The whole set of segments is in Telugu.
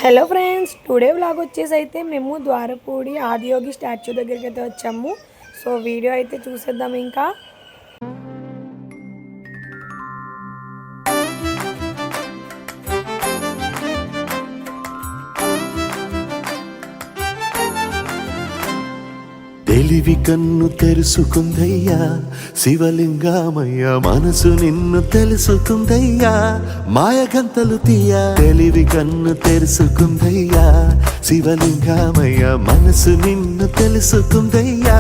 హలో ఫ్రెండ్స్, టుడే వ్లాగ్ వచ్చేసి అయితే మేము ద్వారపూడి ఆదియోగి స్టాచ్యూ దగ్గరికి అయితే వచ్చాము. సో వీడియో అయితే చూసేద్దాం. ఇంకా తెలివి కన్ను తెరుసుకుందయ్యా శివలింగమయ్యా, మనసు నిన్ను తెలుసుకుందయ్యా మాయగంతలు తీయ. తెలివి కన్ను తెరుసుకుందయ్యా శివలింగమయ్యా, మనసు నిన్ను తెలుసుకుందయ్యా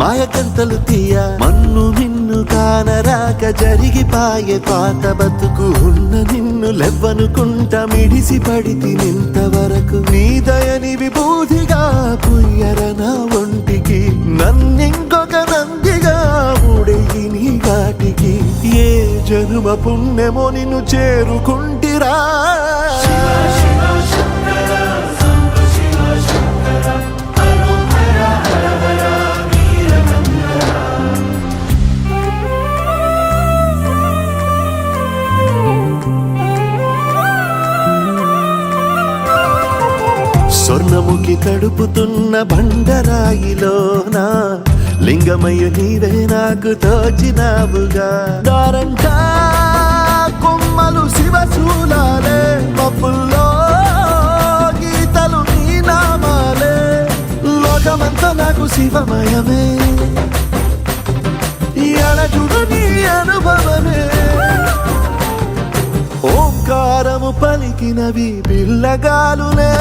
మాయగంతలు తీయ. మన్ను నిన్ను కానరాక జరిగిపాయే పాత బతుకు, ఉన్న నిన్ను లెవ్వనుకుంట మిడిసి పడితి నింతవరకు. నీ దయని విభూతిగా పుయ్యర నా ఒంటికి, నన్నింకొక నందిగా ఊడెయ్యి నీ ఘాటికి. ఏ జనుమ పుణ్యమో నిన్ను చేరుకుంటిరా. స్వర్ణముఖి తడుపుతున్న బండరాయిలోనా లింగమయ్య నీవే నాకు తోచినావుగా. దారంటా కొమ్మలు శివశూలాలే, మబ్బుల్లో గీతలు నీ నామాలే. లోకమంతా నాకు శివమయమే, అడగుడు నీ అనుభవమే. ఓంకారము పలికినవి పిల్లగాలులే,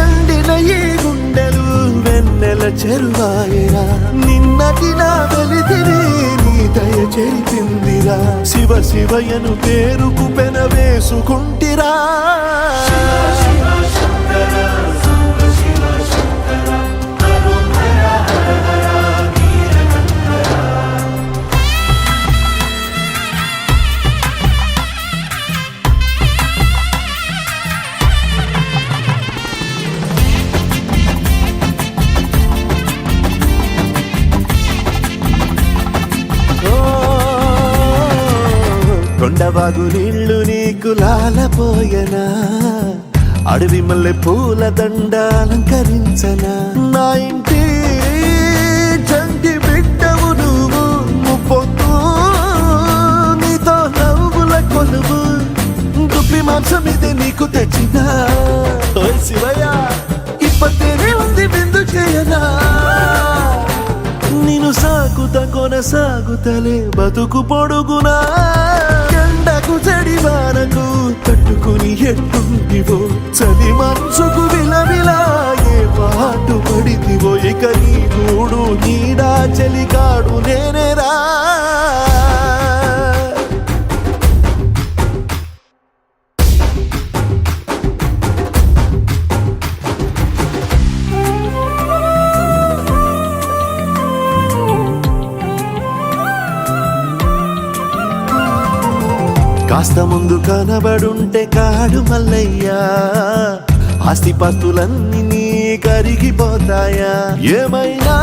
ఎండిన ఈ గుండెలు వెన్నెల చెరువాయరా. నిన్నటి నా వెలితిని నీ దయ చెరిపిందిరా. శివ శివయను పేరుకు పెన వేసుకుంటిరా. కొండవాగు నీళ్లు నీకు లాలపోయనా, అడవి మల్లె పూల దండ అలంకరించనా. నా ఇంటి చంటి బిడ్డవు నువ్వు, ముప్పొద్దు నీతో నవ్వుల కొలువు. దుప్పి మాంసం ఇది నీకు తెచ్చినా. ఓయ్ శివయ్య, ఇప్పటినే ఉంది విందు చేయనా. నిన్ను సాగుత కొనసాగుతలే బతుకు పొడుగునా. ఎండకు చెడివానకు తట్టుకుని ఎట్టుంటివో, చలి మనసుకు విలవిలా ఏ పాటు పడితివో. ఇక నీ గూడు నీడా చెలికాడు నేనేరా. కాస్త ముందు కనబడుంటే కాడు మల్లయ్యా, ఆస్తిపాస్తులన్నీ నీ కరిగిపోతాయా. ఏమైనా